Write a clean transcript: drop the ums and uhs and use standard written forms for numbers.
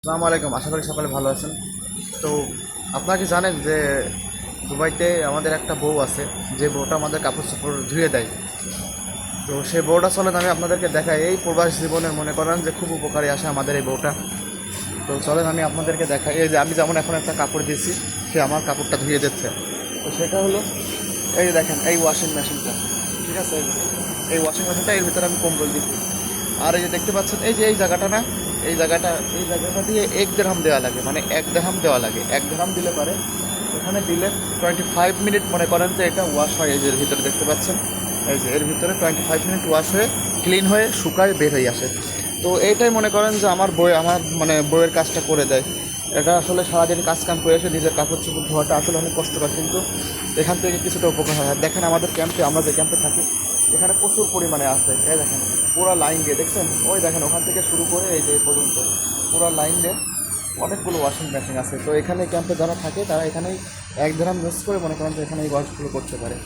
আসসালামু আলাইকুম, আশা করি সকালে ভালো আছেন। তো আপনারা কি জানেন যে দুবাইতে আমাদের একটা বউ আছে, যে বউটা আমাদের কাপড় চোপড় ধুয়ে দেয়। তো সেই বউটা চলেন আমি আপনাদেরকে দেখাই। এই প্রবাস জীবনে মনে করেন যে খুব উপকারী আসে আমাদের এই বউটা। তো চলেন আমি আপনাদেরকে দেখাই। এই যে আমি যেমন এখন একটা কাপড় দিয়েছি, সে আমার কাপড়টা ধুয়ে দিচ্ছে। তো সেটা হলো, এই যে দেখেন এই ওয়াশিং মেশিনটা, ঠিক আছে? এই ওয়াশিং মেশিনটা, এর ভিতরে আমি কম্বল দিচ্ছি। আর এই যে দেখতে পাচ্ছেন, এই যে এই জায়গাটা না, এই জায়গাটা দিয়ে 1 দিরহাম দেওয়া লাগে, মানে 1 দিরহাম দেওয়া লাগে। 1 দিরহাম দিলে পারে এখানে দিলে 25 মিনিট মনে করেন যে এটা ওয়াশ হয়। এই যে এর ভিতরে দেখতে পাচ্ছেন, এই যে এর ভিতরে 25 মিনিট ওয়াশ হয়ে ক্লিন হয়ে শুকায় বের হয়ে আসে। তো এইটাই মনে করেন যে আমার মানে বইয়ের কাজটা করে দেয়। এটা আসলে সারাদিন কাজ কাম করে এসে নিজের কাপড় চোপড় ধোয়াটা আসলে অনেক কষ্টকর, কিন্তু এখান থেকে কিছুটা উপকার হয়। আর দেখেন আমাদের ক্যাম্পে, আমরা যে ক্যাম্পে থাকি, এখানে প্রচুর পরিমাণে আছে। এই দেখেন পুরো লাইন দিয়ে, দেখছেন? ওই দেখেন ওখান থেকে শুরু করে এই যে এই পর্যন্ত পুরো লাইন দিয়ে অনেকগুলো ওয়াশিং মেশিন আছে। তো এখানে ক্যাম্পে যারা থাকে তারা এখানেই 1 দিরহাম ইউজ করে মনে করেন যে এখানে এই ওয়াশগুলো করতে পারে।